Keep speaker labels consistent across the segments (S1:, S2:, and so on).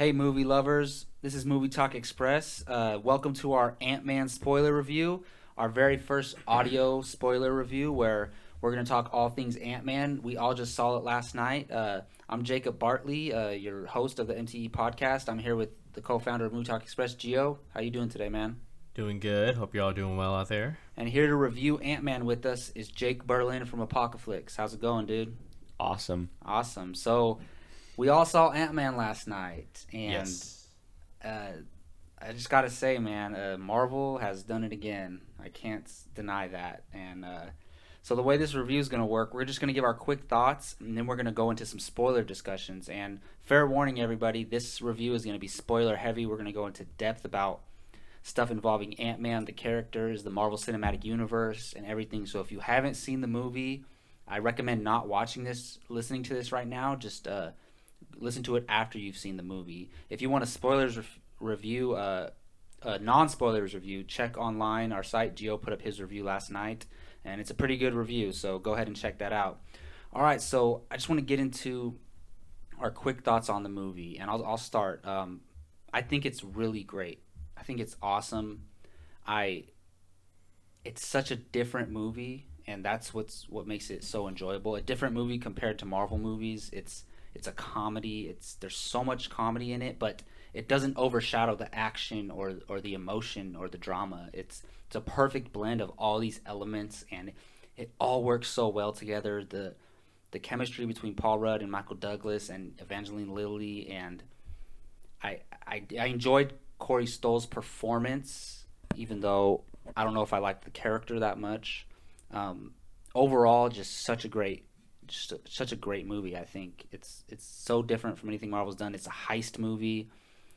S1: Hey, movie lovers. This is Movie Talk Express. Welcome to our Ant-Man spoiler review, our very first audio spoiler review where we're going to talk all things Ant-Man. We all just saw it last night. I'm Jacob Bartley, your host of the MTE podcast. I'm here with the co-founder of Movie Talk Express, Gio. How you doing today, man?
S2: Doing good. Hope you're all doing well out there.
S1: And here to review Ant-Man with us is Jake Berlin from Apocaflix. How's it going, dude?
S3: Awesome.
S1: Awesome. So we all saw Ant-Man last night, and
S2: Yes.
S1: uh, I just gotta say, man, Marvel has done it again. I can't deny that. And so the way this review is gonna work, we're just gonna give our quick thoughts, and then we're gonna go into some spoiler discussions. And fair warning, everybody, this review is gonna be spoiler heavy. We're gonna go into depth about stuff involving Ant-Man, the characters, the Marvel Cinematic Universe, and everything. So if you haven't seen the movie, I recommend not watching this, listening to this right now. Just listen to it after you've seen the movie. If you want a spoilers review, a non-spoilers review, check online. Our site, Gio put up his review last night, and it's a pretty good review, so go ahead and check that out. All right, so I just want to get into our quick thoughts on the movie, and I'll start. I think it's really great. I think it's awesome. I It's such a different movie, and that's what makes it so enjoyable. A different movie compared to Marvel movies. It's a comedy. There's so much comedy in it, but it doesn't overshadow the action or the emotion or the drama. It's a perfect blend of all these elements, and it all works so well together. The chemistry between Paul Rudd and Michael Douglas and Evangeline Lilly, and I enjoyed Corey Stoll's performance, even though I don't know if I liked the character that much. Overall, just such a great movie. I think it's so different from anything Marvel's done. It's a heist movie,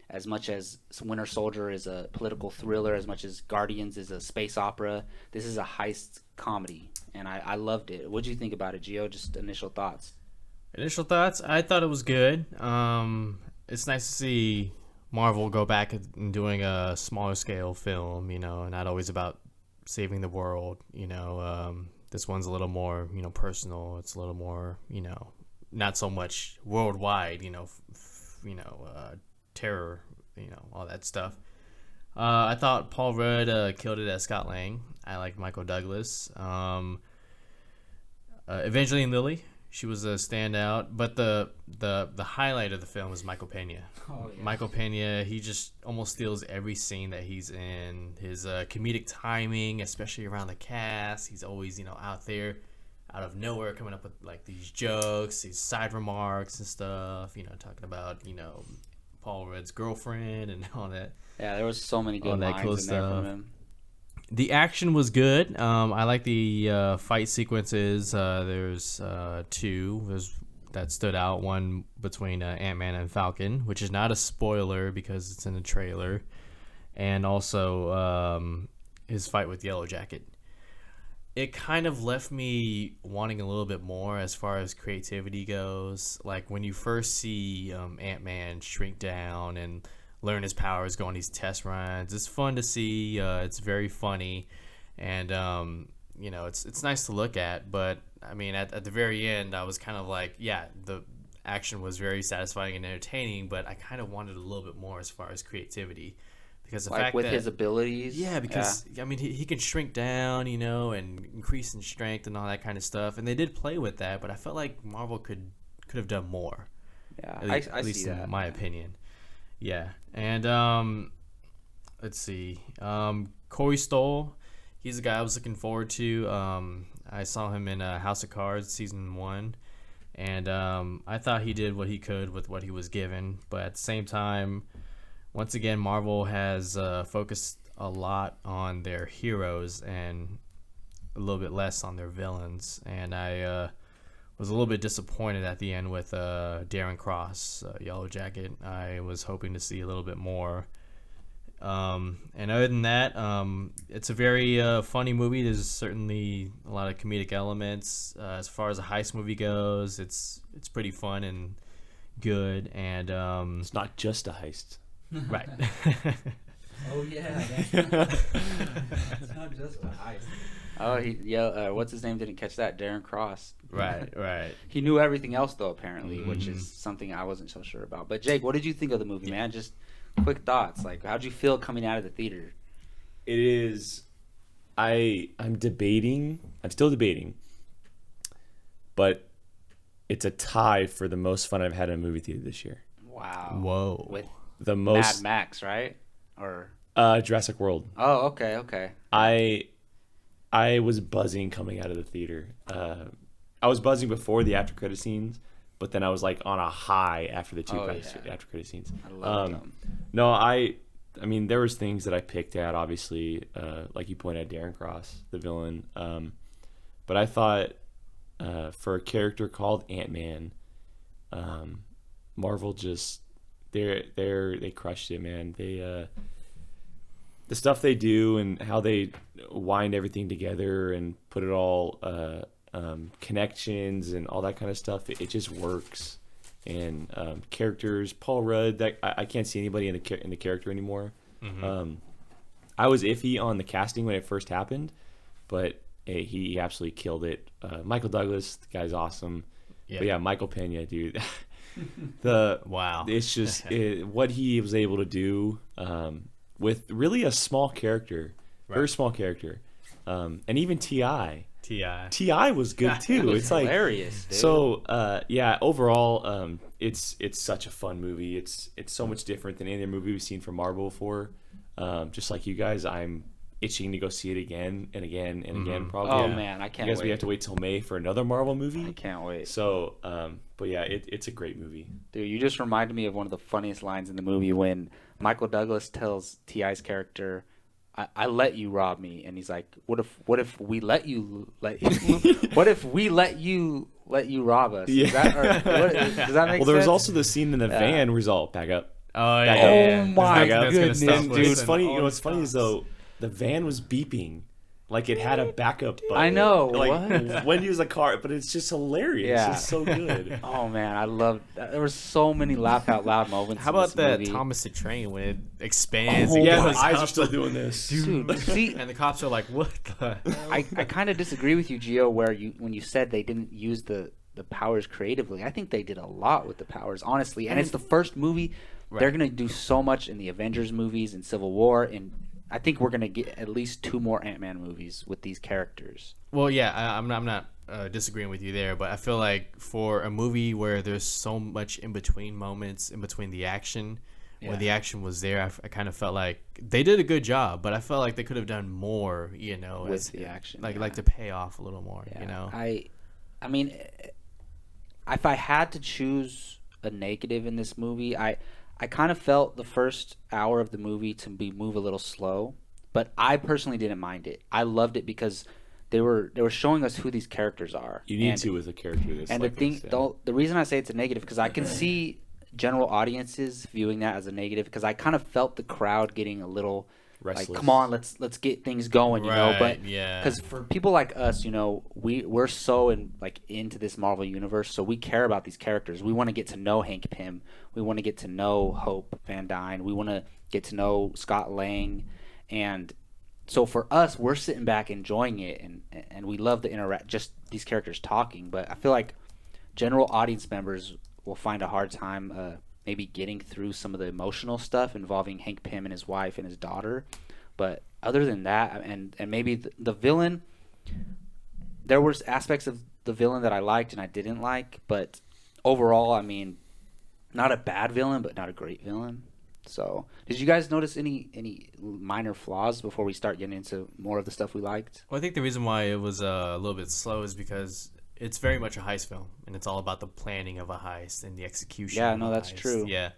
S1: as much as Winter Soldier is a political thriller, as much as Guardians is a space opera. This is a heist comedy, and I loved it. What did you think about it, Gio? Just initial thoughts.
S2: Initial thoughts. I thought it was good. It's nice to see Marvel go back and doing a smaller scale film. Not always about saving the world. This one's a little more, personal. It's a little more, not so much worldwide. Terror. All that stuff. I thought Paul Rudd killed it as Scott Lang. I liked Michael Douglas. Evangeline Lilly, she was a standout. But the highlight of the film is Michael Pena.
S1: Oh, yeah.
S2: Michael Pena, he just almost steals every scene that he's in. His comedic timing, especially around the cast, he's always out there, out of nowhere, coming up with like these jokes, these side remarks and stuff. Talking about Paul Rudd's girlfriend and all that.
S1: Yeah, there was so many good lines
S2: cool
S1: in there from him.
S2: The action was good. I like the fight sequences. There's two that stood out. One between Ant-Man and Falcon, which is not a spoiler because it's in the trailer, and also his fight with Yellow Jacket. It kind of left me wanting a little bit more as far as creativity goes. Like when you first see Ant-Man shrink down and learn his powers, go on these test runs. It's fun to see. It's very funny, and it's nice to look at. But I mean, at the very end, I was kind of like, yeah, the action was very satisfying and entertaining, but I kind of wanted a little bit more as far as creativity, because the
S1: Like
S2: fact
S1: with
S2: that
S1: his abilities.
S2: yeah, because I mean, he can shrink down, and increase in strength and all that kind of stuff, and they did play with that. But I felt like Marvel could have done more.
S1: Yeah,
S2: At
S1: I
S2: least
S1: see
S2: in
S1: that.
S2: my opinion. Yeah, and let's see, Corey Stoll, he's the guy I was looking forward to. I saw him in House of Cards season 1, and I thought he did what he could with what he was given. But at the same time, once again, Marvel has focused a lot on their heroes and a little bit less on their villains, and I was a little bit disappointed at the end with Darren Cross, Yellow Jacket. I was hoping to see a little bit more. And other than that, it's a very funny movie. There's certainly a lot of comedic elements. As far as a heist movie goes, it's pretty fun and good. And
S3: It's not just a heist.
S2: right.
S1: Oh yeah, that's not just a heist. Oh, what's his name? Didn't catch that. Darren Cross.
S2: Right, right.
S1: He knew everything else though, apparently, which
S2: Mm-hmm.
S1: is something I wasn't so sure about. But Jake, what did you think of the movie, man? Just quick thoughts. Like, how'd you feel coming out of the theater?
S3: It is. I'm debating. I'm still debating, but it's a tie for the most fun I've had in a movie theater this year.
S1: Wow.
S2: Whoa.
S1: With
S3: The
S1: Mad
S3: most
S1: Max, right? Or
S3: Jurassic World.
S1: oh, okay, okay.
S3: I was buzzing coming out of the theater. I was buzzing before the after credit scenes, but then I was like on a high after the
S1: Oh, yeah.
S3: after credit scenes.
S1: I love them.
S3: No, I mean there was things that I picked at, obviously, like you pointed out, Darren Cross, the villain. But I thought for a character called Ant-Man, Marvel just they crushed it, man. They the stuff they do and how they wind everything together and put it all connections and all that kind of stuff. It just works. And characters, Paul Rudd. That I can't see anybody in the character anymore.
S2: Mm-hmm.
S3: I was iffy on the casting when it first happened, but he absolutely killed it. Michael Douglas, the guy's awesome.
S2: Yeah.
S3: But yeah, Michael Pena, dude.
S2: Wow.
S3: It's just what he was able to do with really a small character, very small character, and even Ti was good too.
S1: It was
S3: It's like
S1: hilarious, dude.
S3: so. Yeah, overall, it's such a fun movie. It's so much different than any other movie we've seen from Marvel before. Just like you guys, I'm itching to go see it again and again and again. Probably.
S1: oh
S3: Yeah.
S1: man, I can't
S3: I guess
S1: wait.
S3: we have to wait till May for another Marvel
S1: I
S3: movie.
S1: can't wait.
S3: So, but yeah, it's a great movie.
S1: Dude, you just reminded me of one of the funniest lines in the movie when Michael Douglas tells T.I.'s character, I let you rob me, and he's like, what if we let you what if we let you rob us?
S3: Yeah.
S1: Does that make
S3: Well, there was
S1: sense?
S3: also the scene in the
S1: Yeah.
S3: van where he's all back up.
S2: Oh
S1: Oh
S2: yeah.
S1: my
S2: That's gonna stop
S1: goodness,
S3: Dude,
S2: us
S3: it's
S2: and
S3: funny.
S2: all
S3: You know what's funny is
S2: stops.
S3: though the van was beeping like it had a backup button.
S1: I know,
S3: Like
S1: what?
S3: when you use a car, but it's just hilarious.
S1: Yeah.
S3: It's so good.
S1: Oh man, I love that. There were so many laugh out loud moments.
S2: How
S1: in
S2: about
S1: this
S2: that
S1: movie.
S2: Thomas the Train when it expands?
S1: Oh,
S2: and
S3: Yeah,
S2: goes
S3: the eyes
S2: up?
S3: are still doing this.
S1: Dude, see,
S2: And the cops are like, "What the?"
S1: I kind of disagree with you, Gio, when you said they didn't use the powers creatively. I think they did a lot with the powers, honestly. And it's the first movie. They're
S2: Right.
S1: going to do so much in the Avengers movies and Civil War, and I think we're going to get at least 2 more Ant-Man movies with these characters.
S2: Well, yeah, I'm not disagreeing with you there, but I feel like for a movie where there's so much in between moments, in between the action, when the action was there, I kind of felt like they did a good job, but I felt like they could have done more,
S1: With
S2: as,
S1: the action,
S2: like
S1: yeah.
S2: to pay off a little more,
S1: Yeah. I mean, if I had to choose a negative in this movie, I kind of felt the first hour of the movie to move a little slow, but I personally didn't mind it. I loved it because they were showing us who these characters are.
S3: You need
S1: And-
S3: to with a character that's
S1: And
S3: like
S1: the thing,
S3: this, yeah.
S1: the reason I say it's a negative because I can see general audiences viewing that as a negative because I kind of felt the crowd getting a little
S3: Restless.
S1: like, come on, let's get things going, you know. But
S2: yeah.
S1: because for people like us, we're so into this Marvel universe, so we care about these characters. We want to get to know Hank Pym. We want to get to know Hope Van Dyne. We want to get to know Scott Lang, and so for us, we're sitting back enjoying it, and we love the interact, just these characters talking. But I feel like general audience members will find a hard time maybe getting through some of the emotional stuff involving Hank Pym and his wife and his daughter. But other than that, and maybe the villain, there was aspects of the villain that I liked and I didn't like, but overall, I mean, not a bad villain, but not a great villain. So, did you guys notice any minor flaws before we start getting into more of the stuff we liked?
S2: Well, I think the reason why it was a little bit slow is because it's very much a heist film, and it's all about the planning of a heist and the execution.
S1: Yeah,
S2: of
S1: no,
S2: a
S1: that's
S2: heist.
S1: true.
S2: Yeah,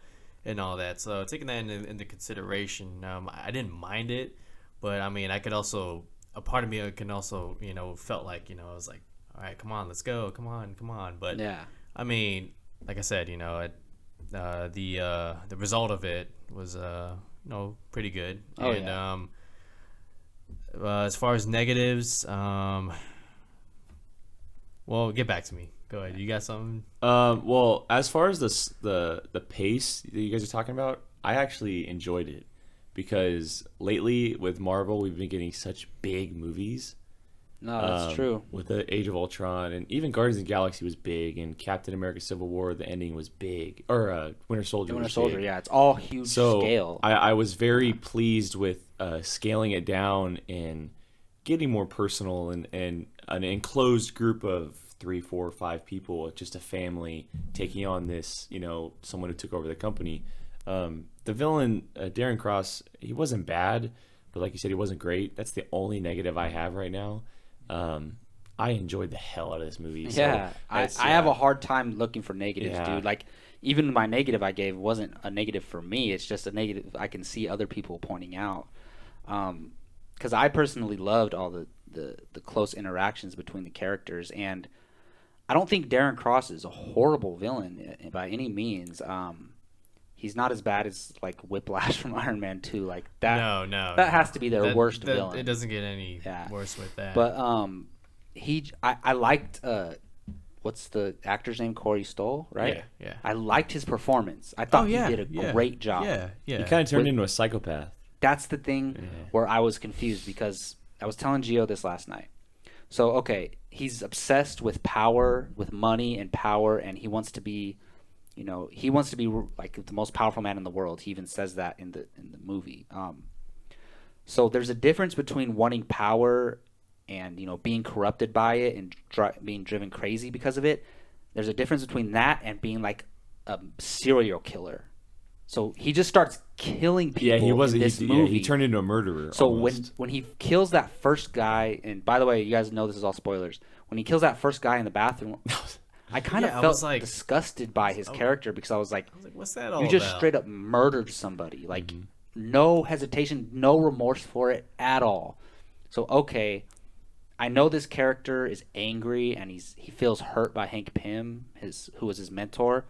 S2: and all that. So taking that into consideration, I didn't mind it, but I mean, I could also a part of me can also felt like I was like, all right, come on, let's go, come on. But
S1: Yeah.
S2: I mean, like I said, the result of it was pretty good.
S1: Oh,
S2: And
S1: yeah.
S2: as far as negatives, well, get back to me. Go ahead. You got something?
S3: Well, as far as the pace that you guys are talking about, I actually enjoyed it. because lately with Marvel, we've been getting such big movies.
S1: No, that's true.
S3: With the Age of Ultron, and even Guardians of the Galaxy was big, and Captain America: Civil War, the ending was big, or Winter Soldier.
S1: Winter
S3: was
S1: Soldier,
S3: big.
S1: yeah, it's all huge scale.
S3: I was very pleased with scaling it down and getting more personal and an enclosed group of 3, 4, 5 people, just a family taking on this, someone who took over the company. The villain, Darren Cross, he wasn't bad, but like you said, he wasn't great. That's the only negative I have right now. I enjoyed the hell out of this movie.
S1: Yeah, I have a hard time looking for negatives,
S3: Yeah.
S1: dude. Like, even my negative I gave wasn't a negative for me. It's just a negative I can see other people pointing out. Because I personally loved all the close interactions between the characters, and I don't think Darren Cross is a horrible villain by any means. He's not as bad as like Whiplash from Iron Man 2. Like that.
S2: No.
S1: That has to be their worst villain.
S2: It doesn't get any worse with that.
S1: But I liked what's the actor's name? Corey Stoll, right?
S2: Yeah.
S1: I liked his performance. I thought he did a great job.
S2: Yeah.
S3: He kind of turned into a psychopath.
S1: That's the thing where I was confused, because I was telling Gio this last night. So, okay, he's obsessed with power, with money and power, and he wants to be, like the most powerful man in the world. He even says that in the movie. So there's a difference between wanting power and, being corrupted by it and being driven crazy because of it. There's a difference between that and being like a serial killer. So he just starts killing people. Yeah, in this movie.
S3: He turned into a murderer.
S1: So
S3: almost.
S1: when he kills that first guy, and by the way, you guys know this is all spoilers. When he kills that first guy in the bathroom, I kind of felt disgusted by his character, because I was like,
S2: what's that all
S1: you just
S2: about?
S1: straight up murdered somebody. Like, no hesitation, no remorse for it at all. So, okay, I know this character is angry and he feels hurt by Hank Pym, who was his mentor,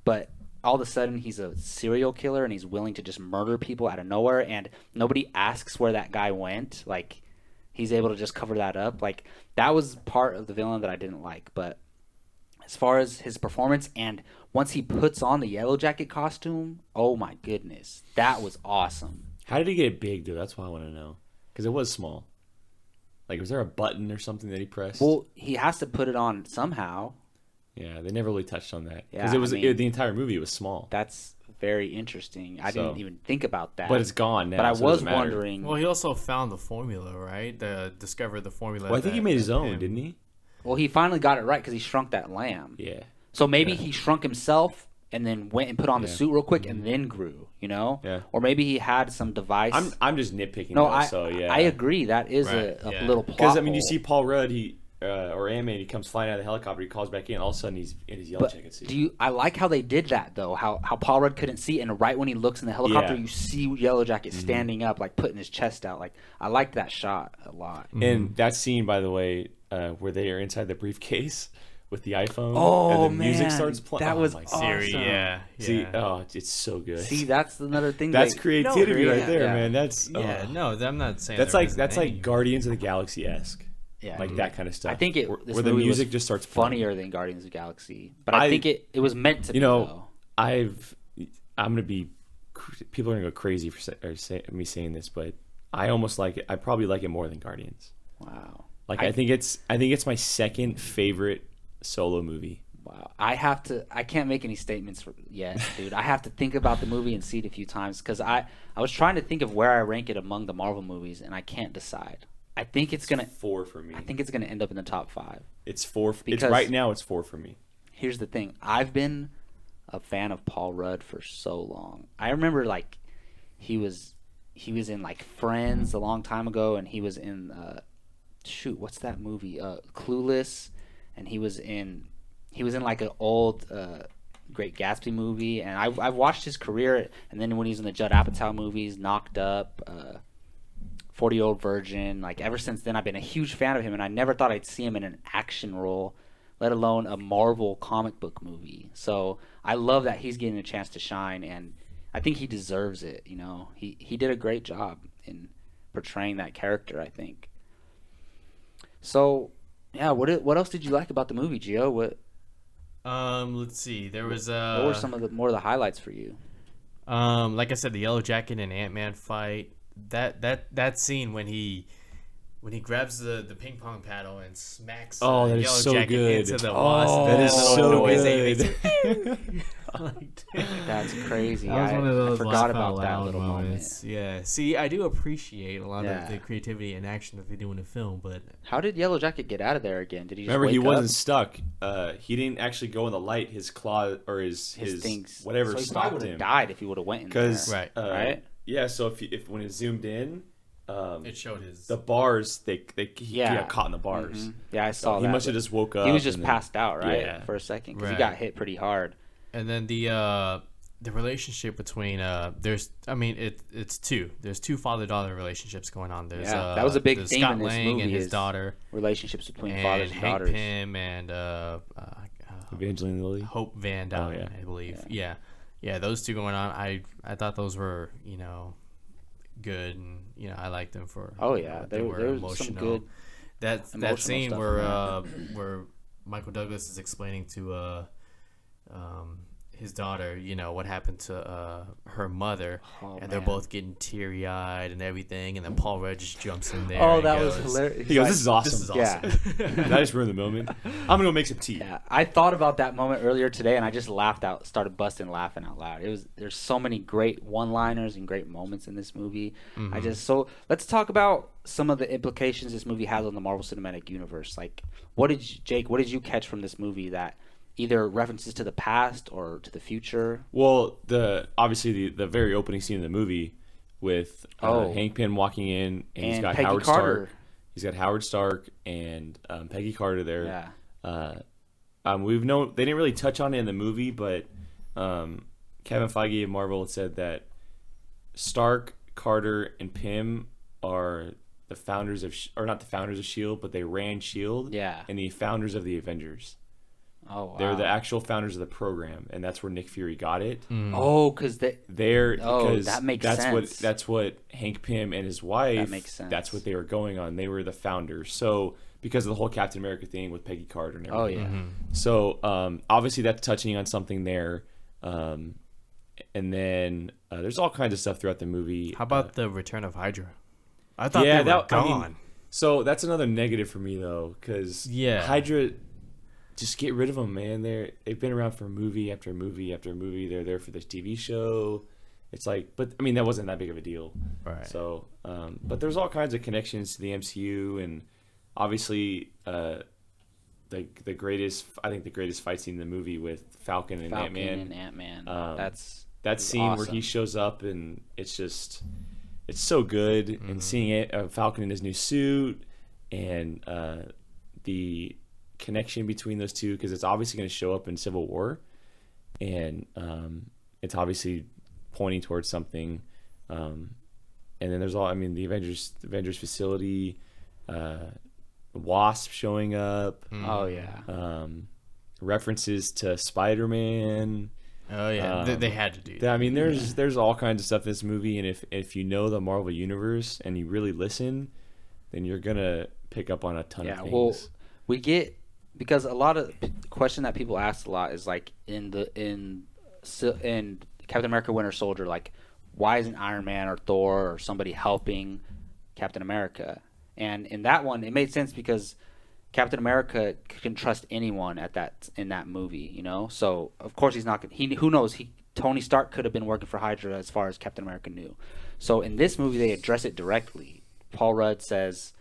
S1: but all of a sudden he's a serial killer and he's willing to just murder people out of nowhere, and nobody asks where that guy went. Like, he's able to just cover that up. Like, that was part of the villain that I didn't like. But as far as his performance, and once he puts on the Yellow Jacket costume, oh my goodness, that was awesome.
S3: How did he get big, though? That's what I want to know. Because it was small. Like, was there a button or something that he pressed?
S1: Well, he has to put it on somehow.
S3: Yeah, they never really touched on that.
S1: Yeah,
S3: Because the entire movie was small.
S1: That's very interesting. I didn't even think about that.
S3: But it's gone now.
S1: But I
S3: so
S1: was
S3: it doesn't matter.
S1: wondering.
S2: Well, he also found the formula, right? Discovered the formula.
S3: Well, I think he made his own, didn't he?
S1: Well, he finally got it right because he shrunk that lamb.
S3: Yeah.
S1: So maybe he shrunk himself and then went and put on the suit real quick and then grew,
S3: Yeah.
S1: Or maybe he had some device.
S3: I'm just nitpicking.
S1: No,
S3: though,
S1: I agree. That is a little plot.
S3: Because, I mean, you
S1: hole.
S3: see Paul Rudd, or Ant-Man, he comes flying out of the helicopter, he calls back in, all of a sudden he's in his Yellow Jacket suit.
S1: I like how they did that, though, how Paul Rudd couldn't see, and right when he looks in the helicopter, you see Yellow Jacket standing up, like putting his chest out. Like, I liked that shot a lot.
S3: And that scene, by the way, where they are inside the briefcase with the iPhone,
S1: oh,
S3: and the music starts playing.
S1: That was
S3: my
S1: awesome.
S2: Siri, yeah.
S3: See, it's so good.
S1: See, that's another thing.
S3: That's creativity right there,
S1: yeah.
S3: man. That's
S2: no, I'm not saying
S3: that's like Guardians of the Galaxy-esque.
S1: Yeah,
S3: like that kind of stuff.
S1: I think
S3: where the music just starts
S1: funnier
S3: playing.
S1: than Guardians of the Galaxy, but I think it was meant to be. Though.
S3: I'm gonna be. People are gonna go crazy for me saying this, but I almost like it. I probably like it more than Guardians.
S1: Wow.
S3: Like I think it's my second favorite solo movie.
S1: Wow. I can't make any statements yet, dude. I have to think about the movie and see it a few times, because I was trying to think of where I rank it among the Marvel movies, and I can't decide. I think it's
S3: 4 for me.
S1: I think it's gonna end up in the top 5.
S3: It's 4. It's right now. It's 4 for me.
S1: Here's the thing. I've been a fan of Paul Rudd for so long. I remember like he was in like Friends a long time ago, and he was in what's that movie? Clueless, and he was in like an old Great Gatsby movie, and I've watched his career, and then when he was in the Judd Apatow movies, Knocked Up, 40-Year-Old Virgin, like ever since then I've been a huge fan of him, and I never thought I'd see him in an action role, let alone a Marvel comic book movie. So I love that he's getting a chance to shine, and I think he deserves it. He did a great job in portraying that character, I think. So yeah, what else did you like about the movie, Gio?
S2: Let's see. There was
S1: what were some of the highlights for you?
S2: Like I said, the Yellow Jacket and Ant-Man fight. That scene when he grabs the ping pong paddle and smacks
S3: Oh, that is
S2: Yellow
S3: so
S2: Jacket
S3: good.
S2: into the wasp.
S3: That is so
S2: noise that he
S3: good.
S2: makes. Like,
S1: That's crazy.
S2: that was one of those
S1: I forgot
S2: laugh
S1: about
S2: out
S1: that
S2: loud
S1: little
S2: moments. Yeah. See, I do appreciate a lot
S1: Yeah.
S2: of the creativity and action that they do in the film, but
S1: How did Yellow Jacket get out of there again? Did he just
S3: Remember,
S1: wake
S3: he
S1: up?
S3: wasn't stuck. He didn't actually go in the light. His claw or his
S1: things
S3: whatever
S1: so he
S3: stopped
S1: probably would have
S3: him.
S1: died if he would have went in there.
S3: Because
S2: Right.
S1: Right?
S3: Yeah. So if when it zoomed in,
S2: it showed his.
S3: the bars he
S1: Yeah.
S3: got caught in the bars.
S1: Mhm. Yeah, I saw
S3: He
S1: that.
S3: must have just woke up.
S1: He was just
S3: and then-
S1: passed out, right?
S3: Yeah.
S1: For a second, because
S2: Right.
S1: he got hit pretty hard.
S2: And then the relationship between it's two. There's two father-daughter relationships going on. There's
S1: Yeah, that was a big
S2: there's
S1: theme
S2: Scott
S1: in this
S2: Lang
S1: movie
S2: and his
S1: is
S2: daughter,
S1: Relationships between
S2: and
S1: fathers and
S2: Hank
S1: daughters.
S2: Pym and
S3: Evangeline Lilly.
S2: Hope Van Dyne,
S3: yeah.
S2: I believe. Yeah, those two going on. I thought those were good, and I liked them for.
S1: Oh, yeah.
S2: what they
S1: There-
S2: were
S1: there was
S2: emotional.
S1: some good
S2: that
S1: emotional
S2: scene
S1: stuff in
S2: where Michael Douglas is explaining to his daughter, what happened to her mother,
S1: Oh,
S2: and they're
S1: man.
S2: both getting teary-eyed and everything, and then Paul Rudd just jumps in there.
S1: Oh,
S2: and
S1: that was
S2: goes,
S1: hilarious.
S3: He goes, "This is awesome."
S2: This is
S1: Yeah.
S2: awesome.
S3: I just ruined the moment. I'm gonna go make some tea.
S1: Yeah, I thought about that moment earlier today, and I just started busting laughing out loud. There's so many great one-liners and great moments in this movie.
S2: Mm-hmm.
S1: So let's talk about some of the implications this movie has on the Marvel Cinematic Universe. Like, Jake? What did you catch from this movie that either references to the past or to the future?
S3: Well, obviously the very opening scene of the movie with Hank Pym walking in, and he's
S1: And
S3: got
S1: Peggy
S3: Howard
S1: Carter.
S3: Stark. He's got Howard Stark and Peggy Carter there.
S1: Yeah.
S3: We've known they didn't really touch on it in the movie, but Kevin Feige of Marvel said that Stark, Carter, and Pym are the founders of, or not the founders of Shield, but they ran Shield.
S1: Yeah.
S3: And the founders of the Avengers.
S1: Oh, wow.
S3: They're the actual founders of the program, and that's where Nick Fury got it.
S1: Oh, because
S3: That
S1: makes sense.
S3: That's what Hank Pym and his wife.
S1: That makes sense.
S3: That's what they were going on. They were the founders. So because of the whole Captain America thing with Peggy Carter and everything.
S1: Oh, yeah.
S3: So obviously that's touching on something there. And then there's all kinds of stuff throughout the movie.
S2: How about the return of Hydra? I thought
S3: Yeah,
S2: they were
S3: that- I mean,
S2: gone.
S3: So that's another negative for me though, because
S2: Yeah.
S3: Hydra, just get rid of them, man. They've been around for movie after movie after movie. They're there for this TV show. It's like, but I mean, that wasn't that big of a deal.
S2: Right.
S3: So, but there's all kinds of connections to the MCU, and obviously, the greatest, I think the greatest fight scene in the movie with Falcon and
S1: Ant-Man.
S3: That
S1: is
S3: scene where
S1: awesome.
S3: he shows up and it's so good, and seeing Falcon in his new suit and the connection between those two, because it's obviously going to show up in Civil War, and it's obviously pointing towards something. And then there's the Avengers facility, Wasp showing up.
S1: Oh, yeah.
S3: References to Spider-Man.
S2: Oh yeah, they had to do that.
S3: I mean, there's all kinds of stuff in this movie, and if you know the Marvel universe and you really listen, then you're gonna pick up on a ton of things.
S1: Well, we get, because a lot of the question that people ask a lot is like in Captain America Winter Soldier, like, why isn't Iron Man or Thor or somebody helping Captain America? And in that one, it made sense because Captain America can trust anyone in that movie, So of course he's not. Who knows? Tony Stark could have been working for Hydra as far as Captain America knew. So in this movie, they address it directly. Paul Rudd says,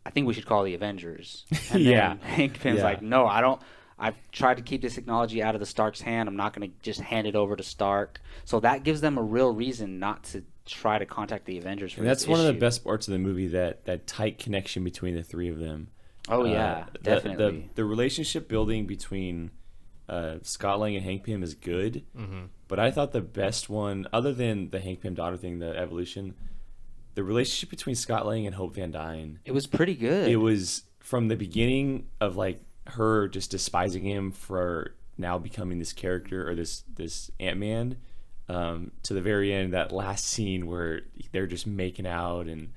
S1: "I think we should call the Avengers." And
S3: Yeah.
S1: then Hank Pym's like, "No, I don't. I've tried to keep this technology out of the Stark's hand. I'm not going to just hand it over to Stark." So that gives them a real reason not to try to contact the Avengers for
S3: and that's
S1: this
S3: one of the
S1: issue.
S3: best parts of the movie, that tight connection between the three of them.
S1: Oh yeah, definitely.
S3: The relationship building between Scott Lang and Hank Pym is good, but I thought the best one, other than the Hank Pym daughter thing, the evolution, the relationship between Scott Lang and Hope Van Dyne.
S1: It was pretty good.
S3: It was from the beginning of like her just despising him for now becoming this character, or this Ant-Man, to the very end, that last scene where they're just making out, and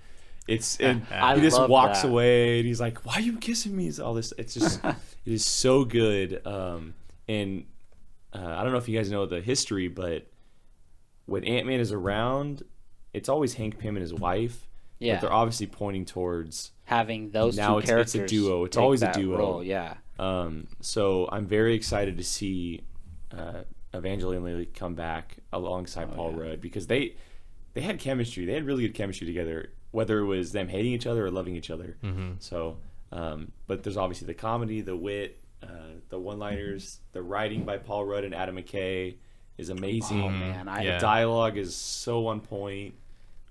S3: he just
S1: love
S3: walks
S1: that.
S3: away and he's like, "Why are you kissing me?" All this, it's just it is so good. And I don't know if you guys know the history, but when Ant-Man is around, it's always Hank Pym and his wife.
S1: Yeah.
S3: But they're obviously pointing towards
S1: Having those
S3: now
S1: two characters.
S3: it's a duo. It's
S1: take
S3: always a
S1: that
S3: duo.
S1: role, yeah.
S3: So I'm very excited to see Evangeline Lilly come back alongside Paul Rudd, because they had chemistry. They had really good chemistry together, whether it was them hating each other or loving each other.
S2: Mm-hmm.
S3: So, but there's obviously the comedy, the wit, the one-liners, the writing by Paul Rudd and Adam McKay is amazing.
S1: Oh, man.
S3: The dialogue is so on point.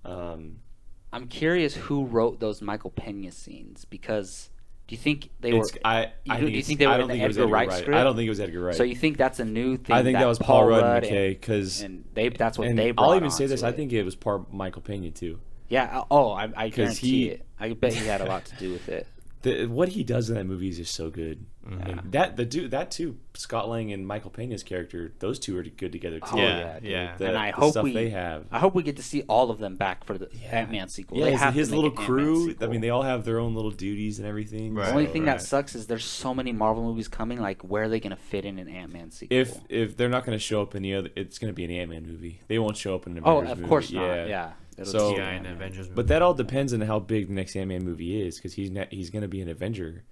S1: I'm curious who wrote those Michael Pena scenes, because do you think they were?
S3: I
S1: do you think they were in the Edgar Wright script?
S3: I don't think it was Edgar Wright.
S1: So you think that's a new thing?
S3: I think that was Paul Rudd and McKay, because
S1: that's what they brought.
S3: I'll even say this:
S1: onto
S3: I
S1: it.
S3: think it was part Michael Pena too.
S1: Yeah. Oh, I guarantee
S3: he-
S1: it. I bet he had a lot to do with it.
S3: What he does in that movie is just so good.
S2: Mm-hmm.
S3: And that too, Scott Lang and Michael Pena's character, those two are good together too.
S1: Oh,
S2: Yeah,
S1: dude.
S2: yeah.
S1: And I
S3: the
S1: hope
S3: stuff
S1: we
S3: they have.
S1: I hope we get to see all of them back for the Ant-Man sequel.
S3: Yeah,
S1: They have
S3: his
S1: to make
S3: little
S1: an Ant-Man
S3: crew. I
S1: sequel.
S3: mean, they all have their own little duties and everything.
S2: Right.
S1: The only thing
S2: right.
S1: that sucks is there's so many Marvel movies coming. Like, where are they gonna fit in an Ant-Man sequel?
S3: If they're not going to show up in the other, it's going to be an Ant-Man movie. They won't show up in an
S1: oh,
S3: Avengers
S1: of
S3: movie.
S1: course not. Yeah. It'll
S3: So-
S1: just be
S2: Yeah, in
S1: Ant-Man.
S2: Avengers movie.
S3: But that all depends on how big the next Ant-Man movie is, because he's going to be an Avenger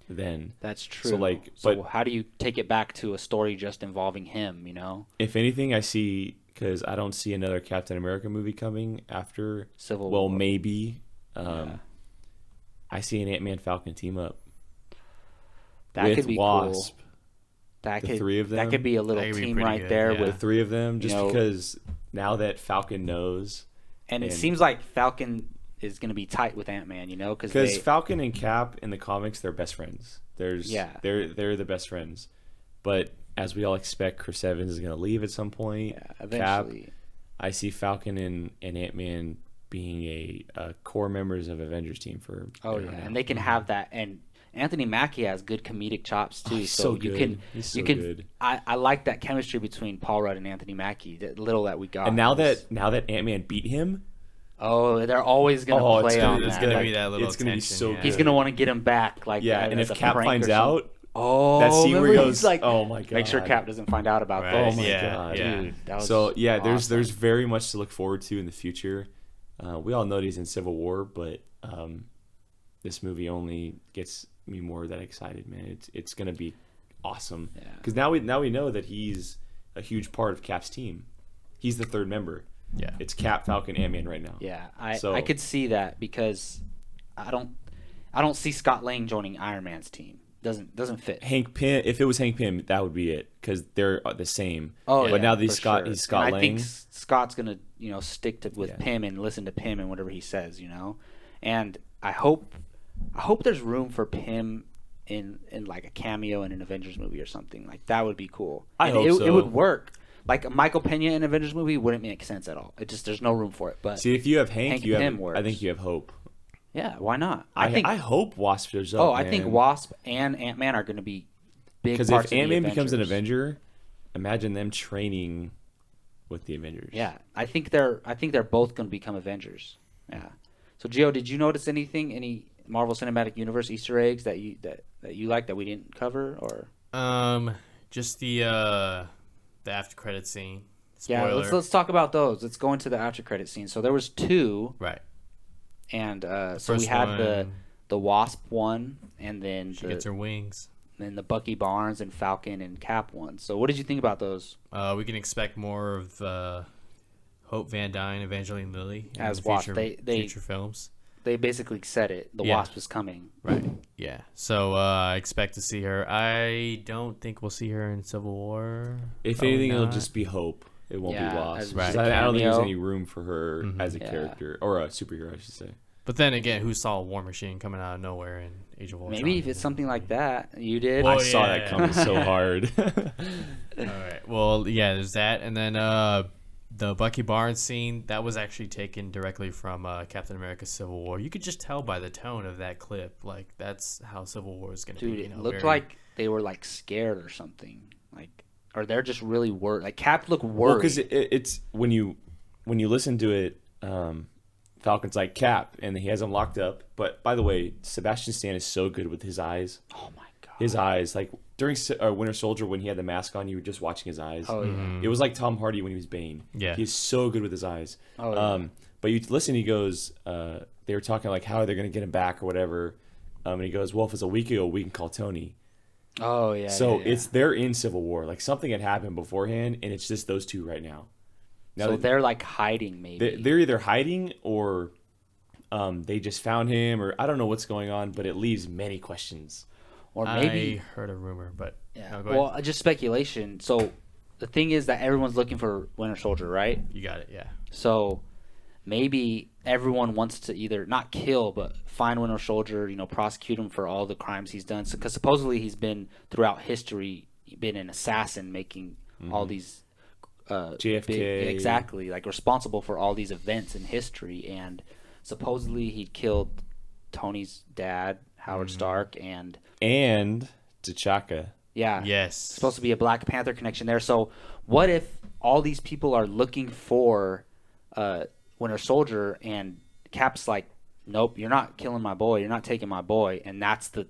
S3: then.
S1: That's true.
S3: So, like,
S1: so
S3: but-
S1: how do you take it back to a story just involving him? You know,
S3: If anything, I see, because I don't see another Captain America movie coming after.
S1: Civil
S3: Well,
S1: War.
S3: maybe.
S1: Yeah.
S3: I see an Ant-Man Falcon team up
S1: That
S3: with
S1: could be
S3: Wasp.
S1: cool. That
S3: The
S1: could,
S3: three of
S1: That
S3: them?
S1: could be a little
S2: That could be
S1: team
S2: pretty
S1: right
S2: good,
S1: there
S2: yeah.
S3: The
S1: with,
S3: three of them, just
S1: know-
S3: because now that Falcon knows.
S1: and it
S3: and-
S1: seems like Falcon is going to be tight with Ant-Man. You know, because
S3: Because Falcon and Cap in the comics, they're best friends. They're the best friends. But as we all expect, Chris Evans is going to leave at some point.
S1: eventually.
S3: Cap, I see Falcon and Ant-Man being a core members of Avengers team for.
S1: Oh yeah, and they can have that. And Anthony Mackie has good comedic chops too,
S3: he's
S1: so
S3: so
S1: you
S3: good.
S1: can
S3: He's so
S1: you can.
S3: good.
S1: I like that chemistry between Paul Rudd and Anthony Mackie. That little that we got.
S3: And now that Ant-Man beat him,
S1: they're always gonna play on
S2: There's
S1: that.
S2: gonna
S1: Like,
S2: be that little
S3: it's gonna be
S2: tension,
S3: so
S2: yeah.
S1: he's gonna want to get him back. Like
S3: yeah.
S1: as
S3: And if
S1: a
S3: Cap
S1: prank or
S3: finds
S1: something.
S3: out,
S1: oh,
S3: that scene where he
S1: remember
S3: goes,
S1: he's like,
S3: "Oh my god!"
S1: make sure Cap doesn't find out about
S2: Right.
S1: this.
S3: Oh my
S2: Yeah,
S3: god,
S2: yeah.
S3: dude.
S1: That was
S3: So yeah, there's
S1: awesome.
S3: very much to look forward to in the future. We all know that he's in Civil War, but this movie only gets me more that excited, man. It's gonna be awesome.
S1: Yeah.
S3: Because now we know that he's a huge part of Cap's team. He's the third member.
S2: Yeah.
S3: It's Cap, Falcon, Ant-Man right now.
S1: Yeah,
S3: So-
S1: I could see that because I don't see Scott Lang joining Iron Man's team. Doesn't fit.
S3: Hank Pym. If it was Hank Pym, that would be it, because they're the same.
S1: Oh,
S3: but
S1: yeah,
S3: now that he's
S1: for
S3: Scott,
S1: sure.
S3: he's Scott
S1: and I
S3: Lang.
S1: think Scott's gonna stick with
S3: Yeah.
S1: Pym and listen to Pym and whatever he says. And I hope there's room for Pym in like a cameo in an Avengers movie or something. Like that would be cool.
S3: I
S1: And
S3: hope
S1: it
S3: so.
S1: would work. Like a Michael Pena in an Avengers movie wouldn't make sense at all. It just there's no room for it. But
S3: See, if you have Hank,
S1: Hank
S3: you have.
S1: Pym works.
S3: I think you have hope.
S1: yeah, why not?
S3: I hope Wasp shows up.
S1: Oh, I think
S3: man.
S1: Wasp and Ant-Man are going to be big
S3: Because
S1: parts
S3: if
S1: of the
S3: Ant-Man becomes an
S1: Avengers.
S3: Avenger, imagine them training with the Avengers.
S1: Yeah, I think they're both going to become Avengers. Yeah. So Gio, did you notice any Marvel Cinematic Universe Easter eggs that you like that we didn't cover or?
S2: Just the after credit scene.
S1: Yeah,
S2: Spoiler.
S1: let's talk about those. Let's go into the after credit scene. So there was two,
S2: Right.
S1: and so we
S2: First
S1: had
S2: one,
S1: the Wasp one, and then
S2: she gets her wings.
S1: then the Bucky Barnes and Falcon and Cap one. So what did you think about those?
S2: We can expect more of Hope Van Dyne, Evangeline Lilly in
S1: As
S2: the
S1: Wasp.
S2: future,
S1: They-
S2: future films.
S1: They basically said it. The
S2: Yeah.
S1: Wasp is coming.
S2: Right. Yeah. So I expect to see her. I don't think we'll see her in Civil War.
S3: If
S2: Probably
S3: anything, it'll
S2: not.
S3: just be Hope. It won't
S1: Yeah,
S3: be Wasp.
S1: as
S3: Because
S1: a
S3: I don't think there's
S1: cameo.
S3: any room for her as a
S1: Yeah.
S3: character or a superhero, I should say.
S2: But then again, who saw War Machine coming out of nowhere in Age of Ultron?
S1: Maybe if it's something like that, you did.
S2: Well,
S3: I saw that
S2: yeah.
S3: coming so hard.
S2: All right. Well, yeah, there's that, and then the Bucky Barnes scene that was actually taken directly from Captain America: Civil War. You could just tell by the tone of that clip, like that's how Civil War is going to
S1: Dude,
S2: be.
S1: it looked like they were like scared or something, like, or they're just really worried. Like Cap looked worried.
S3: Well, because it's when you listen to it, Falcon's like Cap, and he has him locked up. But by the way, Sebastian Stan is so good with his eyes.
S1: Oh my god.
S3: His eyes, like during Winter Soldier when he had the mask on, you were just watching his eyes.
S1: Oh yeah.
S3: It was like Tom Hardy when he was Bane.
S2: Yeah.
S3: He's so good with his eyes.
S1: Oh, yeah.
S3: But you listen, he goes, they were talking like how they're going to get him back or whatever. And he goes, well, if it's a week ago, we can call Tony.
S1: Oh yeah.
S3: So
S1: yeah, yeah.
S3: they're in Civil War. Like something had happened beforehand, and it's just those two right now. Now
S1: So they're like hiding, maybe.
S3: they're either hiding or they just found him, or I don't know what's going on, but it leaves many questions.
S1: Or maybe.
S2: I heard a rumor, but
S1: Yeah.
S2: no, go ahead.
S1: Well, just speculation. So the thing is that everyone's looking for Winter Soldier, right?
S2: You got it. Yeah.
S1: So maybe everyone wants to either not kill but find Winter Soldier, prosecute him for all the crimes he's done. Because supposedly he's been throughout history been an assassin, making all these
S3: JFK.
S1: exactly, like responsible for all these events in history. And supposedly he killed Tony's dad, Howard Stark, and
S3: T'Chaka.
S1: yeah,
S2: Yes.
S1: supposed to be a Black Panther connection there. So what if all these people are looking for Winter Soldier and Cap's like, nope, you're not killing my boy, you're not taking my boy, and that's the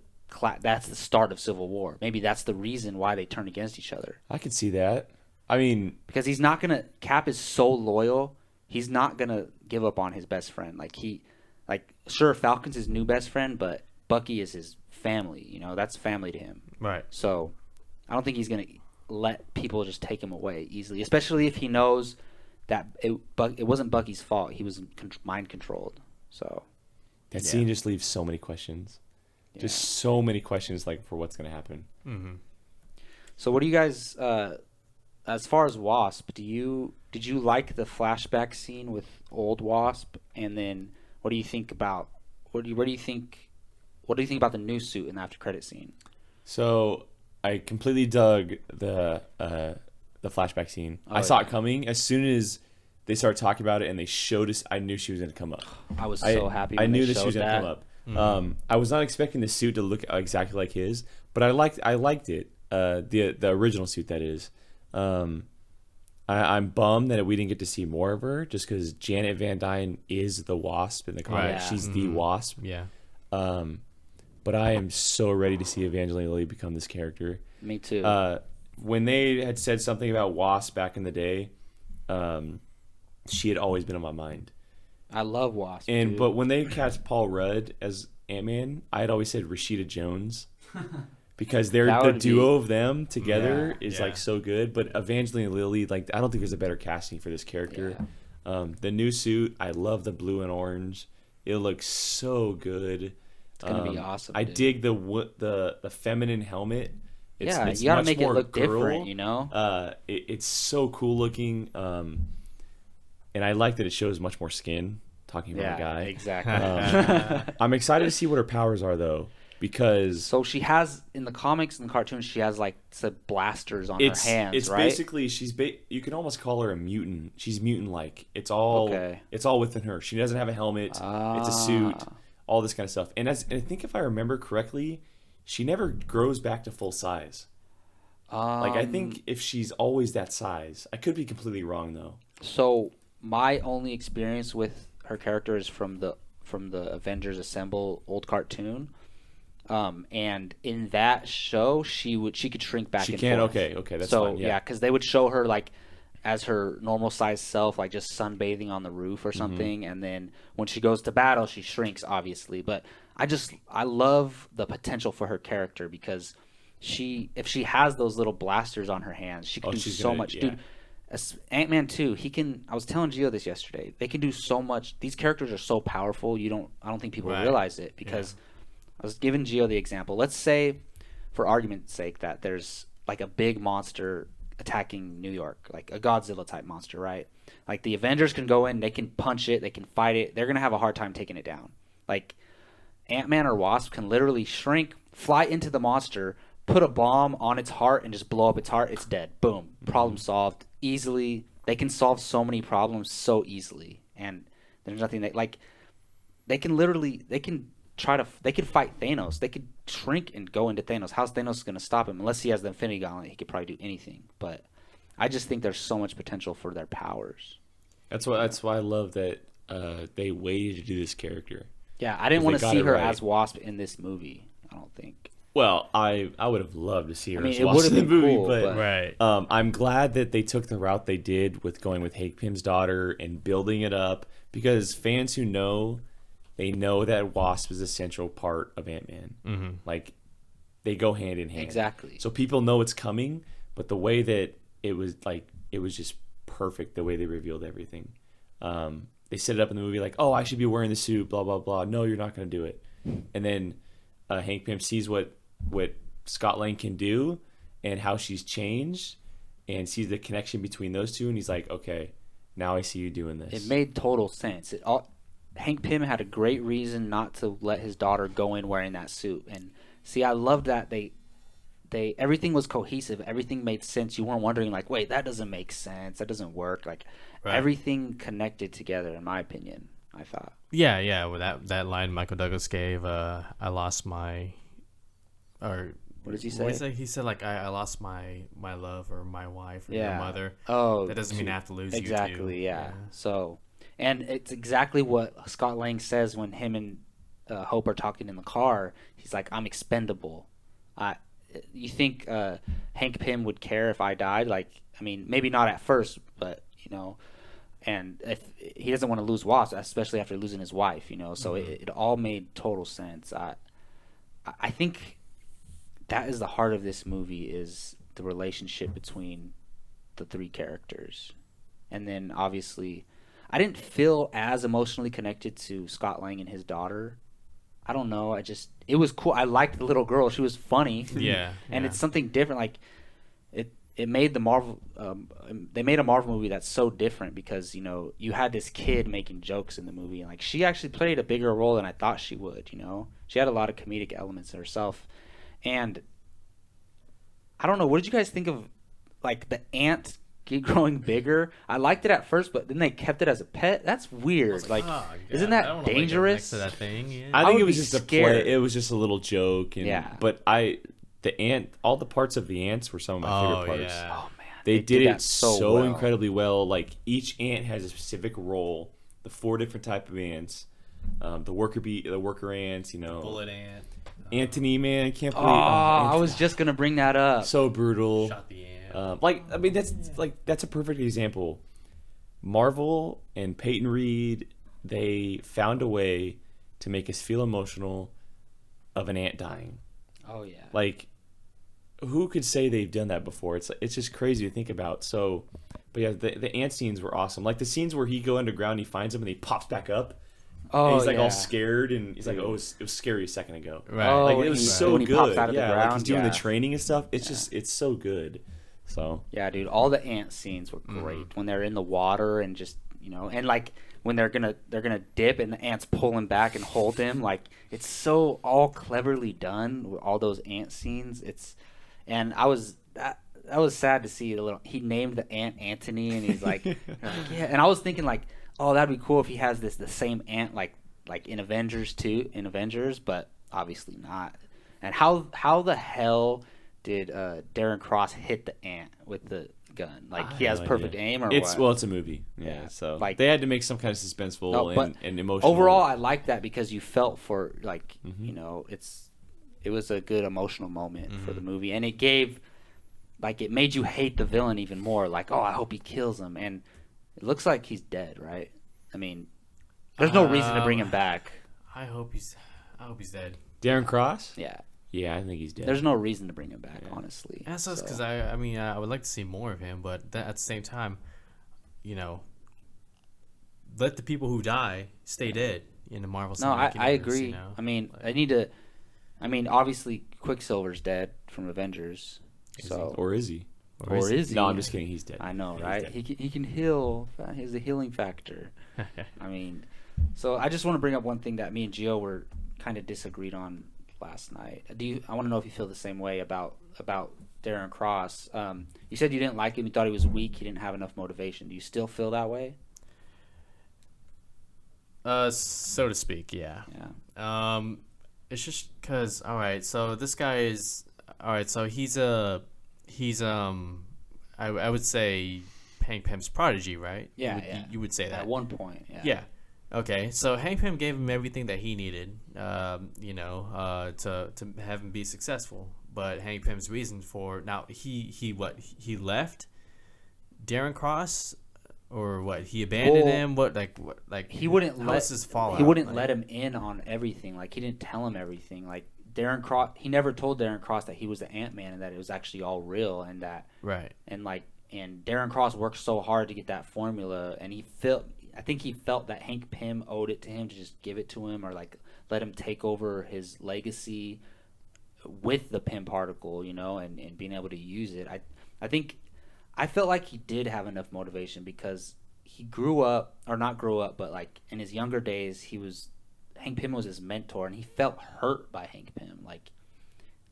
S1: start of Civil War. Maybe that's the reason why they turn against each other.
S3: I could see that. I mean,
S1: Because he's not gonna. Cap is so loyal. He's not gonna give up on his best friend. Sure, Falcon's his new best friend, but Bucky is his family. That's family to him.
S2: Right.
S1: So I don't think he's going to let people just take him away easily, especially if he knows that it wasn't Bucky's fault. He was mind controlled. So
S3: that scene just leaves so many questions.
S1: yeah.
S3: Just so many questions, like, for what's going to happen.
S2: Mm-hmm.
S1: So what do you guys, as far as Wasp, did you like the flashback scene with old Wasp? And then what do you think about what do you think about the new suit in the after credit scene?
S3: So I completely dug the flashback scene. I saw it coming as soon as they started talking about it and they showed us. I knew she was going to come up.
S1: I was so happy.
S3: I
S1: When
S3: knew
S1: they
S3: that she was
S1: showed
S3: going to come up. I was not expecting the suit to look exactly like his, but I liked it. The original suit, that is. I'm bummed that we didn't get to see more of her, just because Janet Van Dyne is the Wasp in the comic.
S1: Yeah.
S3: She's the Wasp.
S2: Yeah.
S3: But I am so ready to see Evangeline Lilly become this character.
S1: Me too.
S3: When they had said something about Wasp back in the day, she had always been on my mind.
S1: I love Wasp.
S3: But when they cast Paul Rudd as Ant-Man, I had always said Rashida Jones. Because the duo of them together is like so good, but Evangeline Lilly, like, I don't think there's a better casting for this character.
S1: Yeah.
S3: The new suit, I love the blue and orange. It looks so good.
S1: It's gonna be awesome.
S3: I
S1: dude.
S3: dig the feminine helmet. It's
S1: you gotta
S3: much
S1: make it
S3: more
S1: look
S3: girl.
S1: different,
S3: It's so cool looking, and I like that it shows much more skin. Talking about a guy,
S1: exactly.
S3: I'm excited to see what her powers are, though. Because
S1: so she has, in the comics and the cartoons, she has like some blasters on her hands,
S3: it's
S1: right?
S3: basically you can almost call her a mutant. She's mutant-like. It's all within her. She doesn't have a helmet. It's a suit. All this kind of stuff. And I think if I remember correctly, she never grows back to full size. I think if she's always that size, I could be completely wrong though.
S1: So my only experience with her character is from the Avengers Assemble old cartoon. And in that show, she could shrink back.
S3: She
S1: and
S3: can.
S1: forth.
S3: Okay, that's
S1: so
S3: fine. Yeah,
S1: because they would show her like as her normal size self, like just sunbathing on the roof or something, and then when she goes to battle, she shrinks, obviously. But I love the potential for her character because if she has those little blasters on her hands, she can do so much, dude. Ant-Man 2, he can. I was telling Gio this yesterday. They can do so much. These characters are so powerful. I don't think people realize it because. I was giving Gio the example. Let's say, for argument's sake, that there's like a big monster attacking New York, like a Godzilla type monster, right? Like the Avengers can go in, they can punch it, they can fight it. They're gonna have a hard time taking it down. Like Ant-Man or Wasp can literally shrink, fly into the monster, put a bomb on its heart, and just blow up its heart. It's dead. Boom. Problem solved easily. They can solve so many problems so easily, and there's nothing they could fight Thanos. They could shrink and go into Thanos. How's Thanos going to stop him? Unless he has the Infinity Gauntlet, he could probably do anything. But I just think there's so much potential for their powers.
S3: That's why I love that they waited to do this character.
S1: Yeah, I didn't want to see her
S3: right.
S1: as Wasp in this movie, I don't think.
S3: Well, I would have loved to see her
S1: I mean, it
S3: watch
S1: would have
S3: the
S1: been
S3: movie,
S1: cool,
S3: but
S2: Right.
S3: I'm glad that they took the route they did with going with Hank Pym's daughter and building it up, because fans who know, they know that Wasp is a central part of Ant-Man.
S2: Mm-hmm.
S3: Like, they go hand in hand.
S1: Exactly.
S3: So people know it's coming, but the way that it was just perfect the way they revealed everything. They set it up in the movie like, oh, I should be wearing the suit, blah, blah, blah. No, you're not going to do it. And then Hank Pym sees what Scott Lang can do and how she's changed, and sees the connection between those two, and he's like, okay, now I see you doing this.
S1: It made total sense. Hank Pym had a great reason not to let his daughter go in wearing that suit. And see, I loved that they everything was cohesive. Everything made sense. You weren't wondering like, wait, that doesn't make sense. That doesn't work. Like
S2: Right.
S1: everything connected together, in my opinion. I thought.
S2: Yeah. Well, that line Michael Douglas gave, I lost my, or
S1: What did he
S2: what was
S1: say?
S2: it? He said like I lost my love or my wife or
S1: Yeah.
S2: your mother.
S1: Oh,
S2: That doesn't mean I have to lose you too.
S1: exactly. Yeah. So, and it's exactly what Scott Lang says when him and Hope are talking in the car. He's like, "I'm expendable." You think Hank Pym would care if I died? Like, I mean, maybe not at first, but you know, and if he doesn't want to lose Wasp, especially after losing his wife, you know. So it all made total sense. I think that is the heart of this movie, is the relationship between the three characters. And then obviously I didn't feel as emotionally connected to Scott Lang and his daughter. I don't know. It was cool. I liked the little girl. She was funny.
S2: Yeah.
S1: And
S2: yeah.
S1: it's something different. Like it made the Marvel they made a Marvel movie that's so different, because, you know, you had this kid making jokes in the movie, and like she actually played a bigger role than I thought she would, you know. She had a lot of comedic elements in herself. And I don't know, what did you guys think of like the ant growing bigger? I liked it at first, but then they kept it as a pet. That's weird. Like,
S2: oh,
S1: isn't
S2: I
S1: that
S2: don't wanna wake up
S1: dangerous?
S2: next to that thing. Yeah.
S3: I
S1: I
S3: think
S1: would
S3: it was
S1: be
S3: just a
S1: scared.
S3: play. It was just a little joke. And,
S1: Yeah.
S3: But the ant, all the parts of the ants were some of my favorite parts.
S2: Yeah.
S1: Oh man,
S3: They did
S1: that
S3: it so
S1: well.
S3: incredibly well. Like, each ant has a specific role. The 4 different type of ants, the worker ants. You know,
S2: Bullet ant.
S3: Anthony, man, I can't
S1: Oh,
S3: believe.
S1: I was just gonna bring that up.
S3: so brutal.
S2: Shot the ant.
S3: I mean, that's a perfect example. Marvel and Peyton Reed, they found a way to make us feel emotional of an ant dying.
S1: Oh yeah.
S3: Like, who could say they've done that before? It's just crazy to think about. So, but yeah, the ant scenes were awesome. Like the scenes where he go underground, he finds him, and he pops back up.
S1: Oh,
S3: And he's like
S1: yeah.
S3: all scared, and he's like, "Oh, it was scary a second ago."
S2: Right.
S1: Oh,
S3: Like,
S1: when
S3: it was
S1: he-
S3: so
S1: when he
S3: good.
S1: pops out of the
S3: Yeah, like
S1: ground,
S3: he's doing
S1: yeah.
S3: the training and stuff. It's so good. So
S1: Yeah, dude, all the ant scenes were great when they're in the water, and just, you know, and like when they're gonna dip and the ants pull him back and hold him. Like, it's so all cleverly done with all those ant scenes. And I was that was sad to see he named the ant Anthony, and he's like, yeah. And I was thinking like, oh, that'd be cool if he has the same ant like in Avengers, but obviously not. And how the hell did Darren Cross hit the ant with the gun? Like, he has
S3: no
S1: perfect
S3: idea.
S1: aim, or
S3: it's
S1: what?
S3: well, it's a movie. Yeah,
S1: Yeah.
S3: so
S1: Like-
S3: they had to make some kind of suspenseful
S1: No, but
S3: and emotional.
S1: Overall, I like that, because you felt for, like,
S3: Mm-hmm.
S1: you know, it was a good emotional moment for the movie, and it gave, like, it made you hate the villain even more. Like, oh, I hope he kills him, and it looks like he's dead, right? I mean, there's no reason to bring him back.
S2: I hope he's dead.
S3: Darren Cross.
S1: Yeah,
S3: Yeah, I think he's dead.
S1: there's no reason to bring him back, honestly.
S2: That sucks
S1: So-
S2: because I mean I would like to see more of him, but at the same time, you know, let the people who die stay dead in the Marvel.
S1: No,
S2: Cinematic
S1: I
S2: Universe,
S1: agree.
S2: You know?
S1: I mean, I mean, obviously, Quicksilver's dead from Avengers. So,
S3: Or is he?
S1: or is he?
S3: No, I'm just kidding. He's dead.
S1: I know,
S3: Yeah,
S1: right?
S3: he's dead.
S1: He can heal. He has a healing factor. I mean, so I just want to bring up one thing that me and Gio were kind of disagreed on last night. I want to know if you feel the same way about Darren Cross. You said you didn't like him. You thought he was weak. He didn't have enough motivation. Do you still feel that way?
S2: So to speak, yeah.
S1: Yeah.
S2: It's just because so this guy is so he's I would say Hank Pym's prodigy, right?
S1: Yeah,
S2: you would say that
S1: At one point, yeah.
S2: Yeah. Okay, so Hank Pym gave him everything that he needed, to have him be successful. But Hank Pym's reason for now he left Darren Cross, or what, he abandoned
S1: Well,
S2: him? What
S1: he wouldn't
S2: how is his fallout?
S1: he wouldn't
S2: Like,
S1: let him in on everything. Like he didn't tell him everything. Like Darren Cross, he never told Darren Cross that he was the Ant-Man and that it was actually all real and that
S2: right.
S1: and Darren Cross worked so hard to get that formula, and I think he felt that Hank Pym owed it to him to just give it to him, or like let him take over his legacy with the Pym particle, and being able to use it. I think I felt like he did have enough motivation because he grew up, or not grew up, but like in his younger days, Hank Pym was his mentor, and he felt hurt by Hank Pym. Like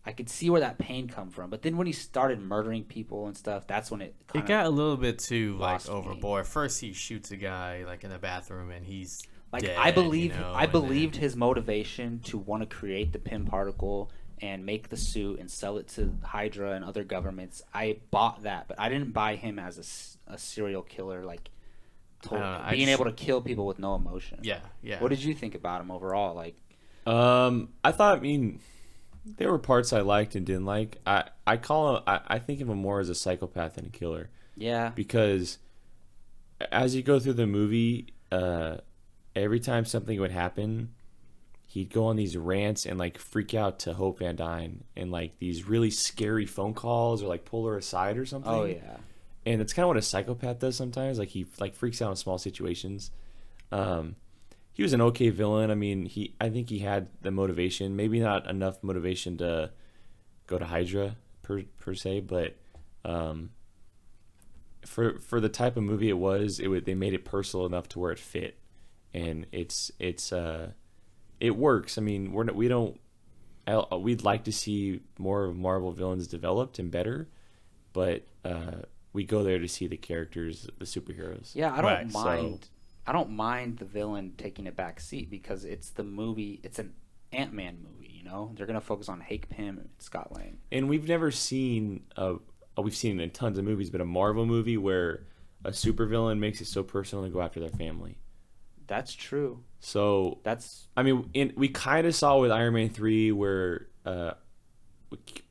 S1: I could see where that pain come from, but then when he started murdering people and stuff, that's when it
S2: got a little bit too
S1: lost me.
S2: overboard. First, he shoots a guy like in the bathroom, and he's
S1: like
S2: dead,
S1: I
S2: and
S1: believed his motivation to want to create the Pym particle and make the suit and sell it to Hydra and other governments. I bought that, but I didn't buy him as a serial killer, like being able to kill people with no emotion.
S2: Yeah, yeah.
S1: What did you think about him overall? Like,
S3: I thought. I mean, there were parts I liked and didn't like. I think of him more as a psychopath than a killer.
S1: yeah,
S3: Because as you go through the movie, every time something would happen, he'd go on these rants and like freak out to Hope Van Dyne and like these really scary phone calls or like pull her aside or something.
S1: oh yeah,
S3: And it's kind of what a psychopath does sometimes. Like he like freaks out in small situations. He was an okay villain. I mean, I think he had the motivation, maybe not enough motivation to go to Hydra per se, but for the type of movie they made it personal enough to where it fit, and it works. I mean, we'd like to see more of Marvel villains developed and better, but we go there to see the characters, the superheroes.
S1: yeah.
S2: Right,
S1: I don't mind the villain taking a back seat because it's the movie. It's an Ant-Man movie. They're gonna focus on Hank Pym and Scott Lang.
S3: And we've never seen we've seen it in tons of movies, but a Marvel movie where a supervillain makes it so personal to go after their family.
S1: That's true.
S3: So
S1: That's
S3: I mean, we kind of saw with Iron Man 3 where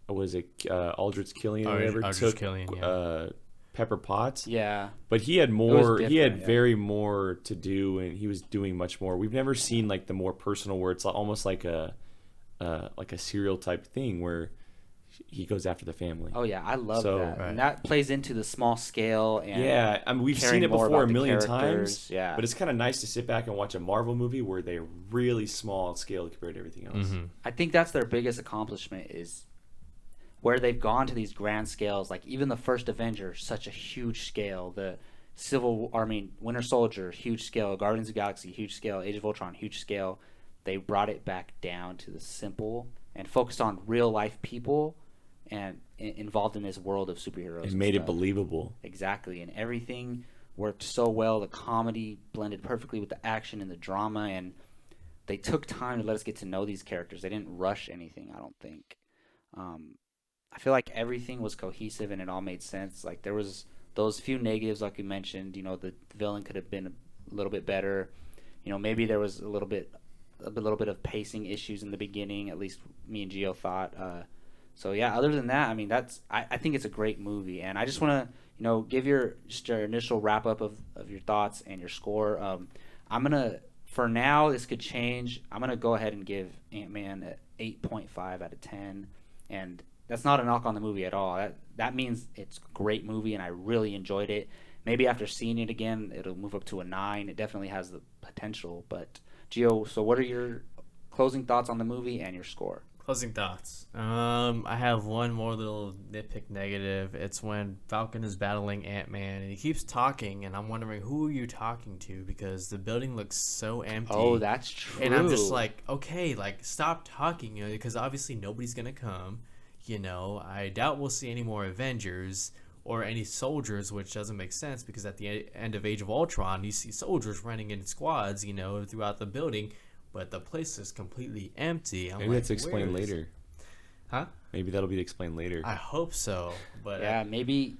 S3: was it Aldrich Killian or whatever
S2: Aldrich
S3: took
S2: Killian, yeah.
S3: Pepper Potts.
S1: yeah.
S3: But he had more. He had
S1: different, yeah.
S3: very more to do, and he was doing much more. We've never seen like the more personal, where it's almost like a serial type thing where he goes after the family.
S1: Oh yeah, I love that,
S2: Right.
S1: and that plays into the small scale and
S3: Yeah, I mean we've
S1: caring
S3: seen it
S1: more
S3: before
S1: about
S3: a
S1: the
S3: million
S1: characters,
S3: times.
S1: yeah.
S3: But it's kind of nice to sit back and watch a Marvel movie where they're really small scale compared to everything else.
S2: Mm-hmm.
S1: I think that's their biggest accomplishment is where they've gone to these grand scales. Like even the first Avenger, such a huge scale. The Winter Soldier, huge scale. Guardians of the Galaxy, huge scale. Age of Ultron, huge scale. They brought it back down to the simple and focused on real life people and involved in this world of superheroes.
S3: It
S1: and
S3: made it
S1: stuff.
S3: believable.
S1: Exactly, and everything worked so well. The comedy blended perfectly with the action and the drama, and they took time to let us get to know these characters. They didn't rush anything, I don't think. I feel like everything was cohesive and it all made sense. Like there was those few negatives, like you mentioned. The villain could have been a little bit better. Maybe there was a little bit of pacing issues in the beginning. At least me and Gio thought. So yeah, other than that, I mean, I think it's a great movie, and I just want to give your initial wrap up of your thoughts and your score. I'm gonna, for now, this could change. I'm gonna go ahead and give Ant-Man an 8.5 out of 10, and that's not a knock on the movie at all. That means it's a great movie, and I really enjoyed it. Maybe after seeing it again, it'll move up to a 9. It definitely has the potential. But Gio, so what are your closing thoughts on the movie and your score?
S2: Closing thoughts. I have one more little nitpick negative. It's when Falcon is battling Ant-Man and he keeps talking, and I'm wondering, who are you talking to? Because the building looks so empty.
S1: Oh, that's true.
S2: And I'm just like, okay, like stop talking, because obviously nobody's gonna come. I doubt we'll see any more Avengers or any soldiers, which doesn't make sense because at the end of Age of Ultron, you see soldiers running in squads, throughout the building. But the place is completely empty.
S3: Maybe that's explained later.
S2: Huh?
S3: Maybe that'll be explained later.
S2: I hope so. But
S1: yeah, maybe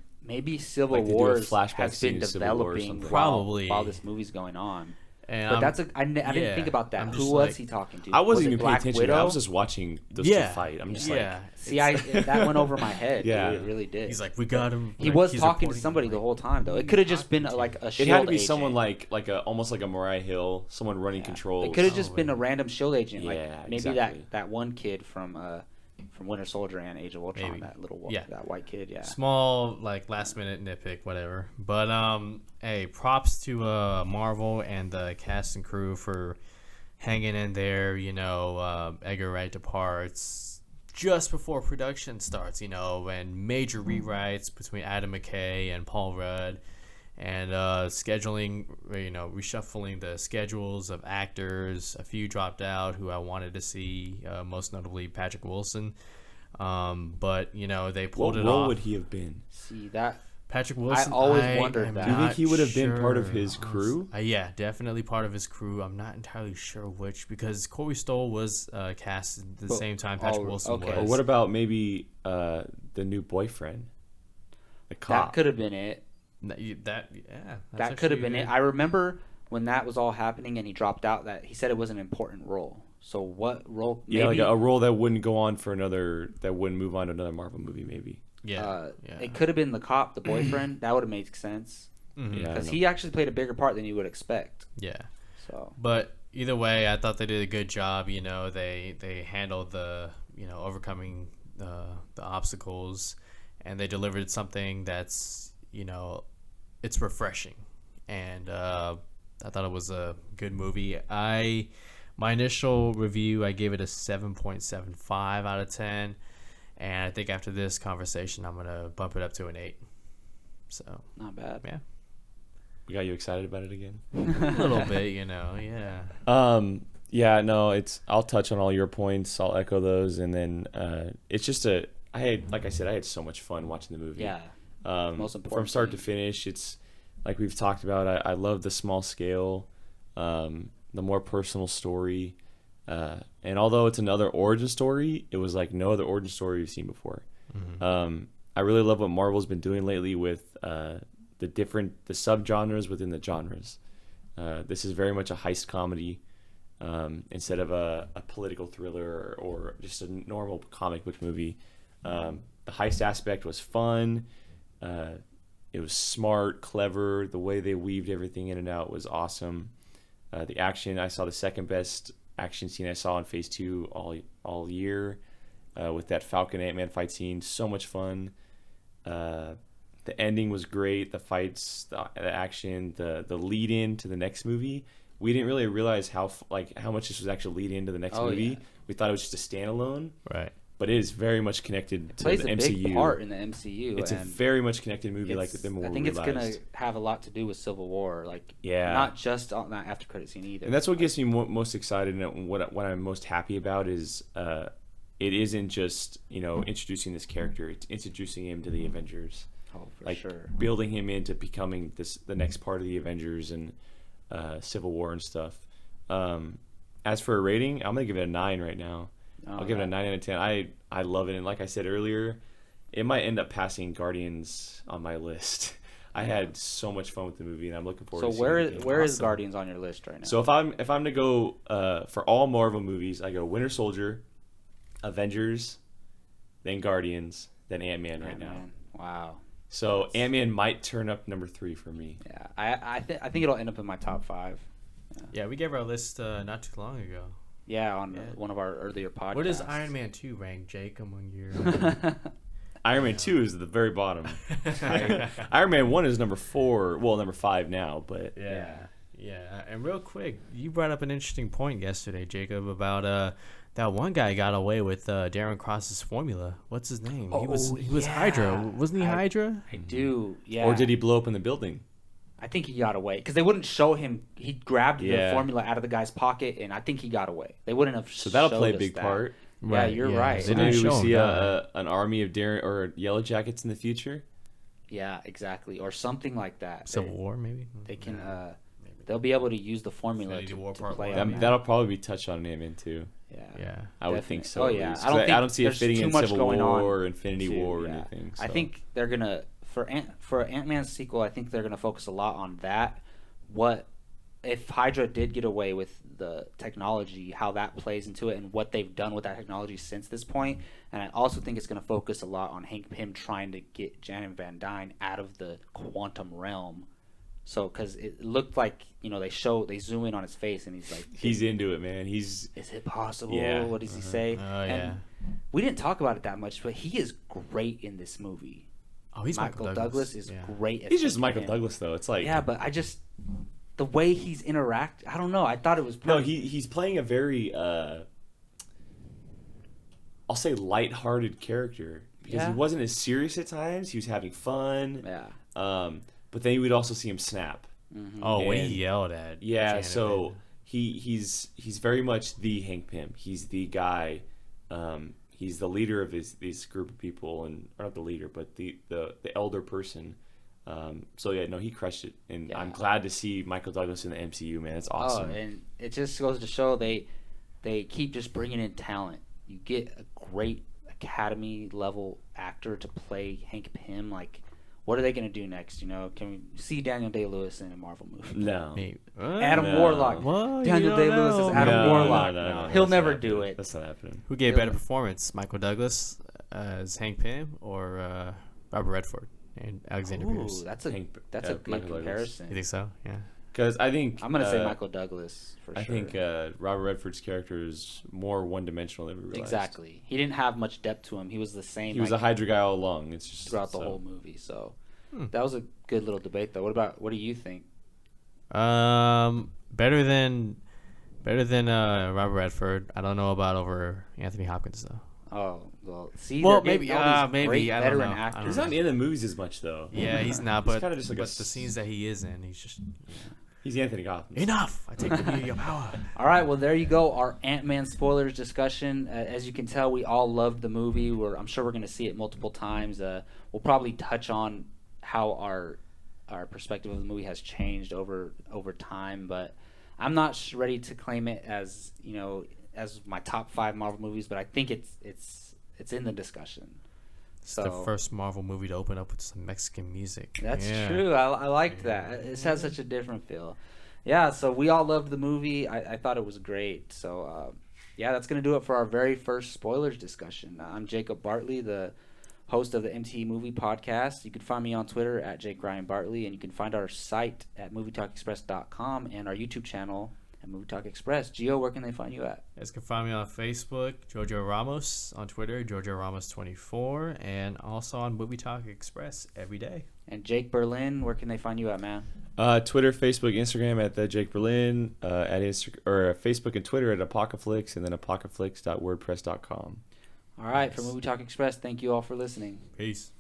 S1: Civil
S3: Like they do a
S1: War
S3: flashback
S1: has
S3: scene
S1: been
S3: of Civil War or
S1: developing
S3: something.
S2: Probably.
S1: while this movie's going on.
S2: And
S1: But I didn't think about that.
S2: I'm
S1: Who
S2: just
S1: was
S2: like,
S1: he talking to?
S3: I wasn't
S1: Was it
S3: even paying
S1: Black
S3: attention.
S1: Widow?
S3: I was just watching those two fight. I'm just
S1: See, that went over my head.
S3: Yeah.
S1: It really did.
S2: He's like, we got him.
S1: He
S2: like,
S1: was
S2: he's
S1: talking to
S2: reporting,
S1: somebody
S2: like,
S1: the whole time, though. It could have just been like a
S3: it
S1: shield
S3: had to be
S1: agent.
S3: someone like almost like a Mariah Hill, someone running controls.
S1: It could have just been a random shield agent, like
S3: Yeah,
S1: maybe
S3: exactly.
S1: that one kid from Winter Soldier and Age of Ultron,
S2: Maybe.
S1: that white kid. Yeah.
S2: Small, like, last minute nitpick, whatever. But hey, props to Marvel and the cast and crew for hanging in there. You know, Edgar Wright departs just before production starts. You know, and major rewrites between Adam McKay and Paul Rudd, and scheduling. You know, reshuffling the schedules of actors. A few dropped out who I wanted to see, most notably Patrick Wilson. But you know, they pulled
S3: What
S2: it
S3: role
S2: off.
S3: would he have been?
S1: See that.
S2: Patrick Wilson.
S1: I always wondered that.
S3: Do you think he would have been part of
S2: sure.
S3: his crew?
S2: Yeah, definitely part of his crew. I'm not entirely sure which, because Corey Stoll was cast at the same time Patrick Wilson
S1: okay.
S3: Or
S2: was.
S3: what about maybe the new boyfriend, the cop?
S1: That could have been it. That could have been it. I remember when that was all happening and he dropped out. That he said it was an important role. So what role? Maybe,
S3: Yeah, like a role that wouldn't go on for that wouldn't move on to another Marvel movie, maybe.
S2: Yeah,
S1: It could have been the cop, the boyfriend. That would have made sense.
S2: Mhm.
S3: Yeah,
S1: Because he actually played a bigger part than you would expect.
S2: Yeah.
S1: So
S2: But either way, I thought they did a good job. You know, they handled the overcoming the obstacles, and they delivered something that's it's refreshing, and I thought it was a good movie. My initial review, I gave it a 7.75 out of 10, and I think after this conversation, I'm gonna bump it up to an 8. So
S1: not bad.
S2: yeah,
S3: We got you excited about it again?
S2: a little bit, yeah.
S3: Yeah, no, I'll touch on all your points. I'll echo those, and then it's just like I said, I had so much fun watching the movie.
S1: Yeah. Most important
S3: from start to
S1: thing.
S3: finish. It's like we've talked about. I love the small scale, the more personal story, and although it's another origin story, it was like no other origin story we've seen before.
S2: Mm-hmm.
S3: I really love what Marvel's been doing lately with the subgenres within the genres. This is very much a heist comedy instead of a political thriller or just a normal comic book movie. The heist aspect was fun. It was smart, clever. The way they weaved everything in and out was awesome. The action, I saw the second best action scene I saw in Phase 2 all year with that Falcon Ant-Man fight scene. So much fun. The ending was great. The fights, the action, the lead in to the next movie. We didn't really realize how much this was actually lead into the next movie.
S1: Yeah.
S3: We thought it was just a standalone.
S2: Right.
S3: But it is very much connected to
S1: Plays
S3: the
S1: a
S3: MCU.
S1: big part in the MCU.
S3: It's a
S1: and
S3: very much connected movie, like
S1: it's-
S3: the more
S1: I think
S3: we
S1: it's
S3: realized.
S1: gonna have a lot to do with Civil War.
S3: Yeah.
S1: Not just on that after credit scene either.
S3: And that's what gets me most excited, and what I'm most happy about is it isn't just introducing this character; it's introducing him to the Avengers,
S1: Oh, for sure.
S3: building him into becoming the next part of the Avengers and Civil War and stuff. As for a rating, I'm gonna give it a 9 right now. I'll give it a 9 out of 10. I love it, and like I said earlier, it might end up passing Guardians on my list. I had so much fun with the movie, and I'm looking forward.
S1: So
S3: to seeing it again.
S1: where is
S2: Awesome.
S1: Guardians on your list right now?
S3: So if I'm to go for all Marvel movies, I go Winter Soldier, Avengers, then Guardians, then Ant-Man right now.
S1: Ant-Man. Wow.
S3: So Ant-Man might turn up number 3 for me.
S1: Yeah, I think it'll end up in my top 5.
S2: Yeah, we gave our list not too long ago.
S1: Yeah, on one of our earlier podcasts.
S2: Where does Iron Man 2 rank, Jake, among your...
S3: Iron Man 2 is at the very bottom. Iron Man 1 is number 4. Well, number 5 now, but
S2: Yeah, and real quick, you brought up an interesting point yesterday, Jacob, about that one guy got away with Darren Cross's formula. What's his name? He was
S1: yeah.
S2: Hydra, wasn't he? Hydra?
S1: I do. Yeah.
S3: Or did he blow up in the building?
S1: I think he got away because they wouldn't show him. He grabbed
S3: Yeah.
S1: the formula out of the guy's pocket, and I think he got away. They wouldn't have.
S3: So that'll
S1: showed
S3: play a
S1: us
S3: big
S1: that.
S3: part.
S1: Yeah, you're right.
S2: They
S3: So
S2: didn't
S3: maybe we
S2: show him
S3: see
S2: die.
S3: an army of Darren or Yellow Jackets in the future.
S1: Yeah, exactly, or something like that.
S2: Civil War, maybe?
S1: They can. They'll be able to use the formula
S2: Infinity
S1: to
S2: War Part
S1: play
S2: One.
S1: on that.
S3: That'll probably be touched on in Ant-Man 2.
S2: Yeah.
S3: I would think so.
S1: Oh
S3: at
S1: yeah,
S3: least.
S1: I
S3: 'Cause
S1: don't think
S3: I don't see it
S1: there's
S3: fitting
S1: too
S3: in
S1: much
S3: Civil
S1: going on
S3: War or Infinity
S1: too,
S3: War or
S1: yeah.
S3: anything.
S1: I
S3: so.
S1: think they're gonna for Ant-Man's sequel. I think they're gonna focus a lot on that. What if Hydra did get away with the technology, how that plays into it and what they've done with that technology since this point. And I also think it's going to focus a lot on Hank Pym trying to get Janet Van Dyne out of the quantum realm. So, because it looked like, they zoom in on his face and he's like,
S3: He's into it, man. Is
S1: it possible?
S3: Yeah.
S1: What does he say?
S2: Oh,
S1: and
S2: yeah.
S1: we didn't talk about it that much, but he is great in this movie.
S2: Oh, he's Michael
S1: Douglas is
S2: yeah.
S1: great. As
S3: He's just
S1: Hank
S3: Michael
S1: Pym.
S3: Douglas, though. It's like
S1: Yeah, but the way he's I don't know. I thought it was
S3: he's playing a very I'll say lighthearted character because he wasn't as serious at times. He was having fun.
S1: Yeah.
S3: But then you would also see him snap.
S2: Mm-hmm. Oh, when he yelled at Janet
S3: so
S2: Van.
S3: he's very much the Hank Pym. He's the guy. He's the leader of this group of people, and or not the leader, but the elder person. So yeah, no, he crushed it, and I'm glad to see Michael Douglas in the MCU, man. It's awesome.
S1: Oh, and it just goes to show they keep just bringing in talent. You get a great Academy level actor to play Hank Pym. Like, what are they gonna do next? Can we see Daniel Day-Lewis in a Marvel movie?
S3: No.
S1: Adam Warlock.
S2: Well,
S1: Daniel Day-Lewis is Adam Warlock. No, he'll never do it.
S3: That's not happening.
S2: Who gave better performance, Michael Douglas as Hank Pym or Robert Redford and Alexander Pierce?
S1: That's a good
S3: Michael Douglas.
S1: comparison.
S2: You think so? Yeah.
S3: Because I think
S1: I'm gonna say Michael Douglas for sure.
S3: I think Robert Redford's character is more one-dimensional than we realized.
S1: Exactly. He didn't have much depth to him. He was the same.
S3: He was a Hydra guy all along. It's just
S1: throughout the whole movie. So that was a good little debate, though. What do you think?
S2: Better than Robert Redford. I don't know about over Anthony Hopkins though.
S1: Oh well, see.
S2: Well,
S1: they're getting all these
S2: maybe
S1: great
S2: I don't
S1: veteran
S2: know.
S1: actors.
S3: He's not in the movies as much though.
S2: Yeah, he's not. But
S3: kinda just like
S2: the scenes that he is in, he's just
S3: He's Anthony Hopkins.
S2: enough. I take the your power.
S1: All right, well there you go. Our Ant-Man spoilers discussion. As you can tell, we all loved the movie. I'm sure we're going to see it multiple times. We'll probably touch on how our perspective of the movie has changed over time, but I'm not ready to claim it as as my top 5 Marvel movies. But I think it's in the discussion.
S2: It's the first Marvel movie to open up with some Mexican music.
S1: That's true. I liked that. It has such a different feel. Yeah, so we all loved the movie. I thought it was great. So, that's going to do it for our very first spoilers discussion. I'm Jacob Bartley, the host of the MTE Movie Podcast. You can find me on Twitter at Jake Ryan Bartley, and you can find our site at MovieTalkExpress.com and our YouTube channel at Movie Talk Express. Gio, where can they find you at?
S2: You guys can find me on Facebook, Jojo Ramos, on Twitter, Jojo Ramos24, and also on Movie Talk Express every day.
S1: And Jake Berlin, where can they find you at, man?
S3: Twitter, Facebook, Instagram at the Jake Berlin, at Facebook and Twitter at Apocaflix, and then apocaflix.wordpress.com.
S1: All right, for Movie Talk Express, thank you all for listening.
S2: Peace.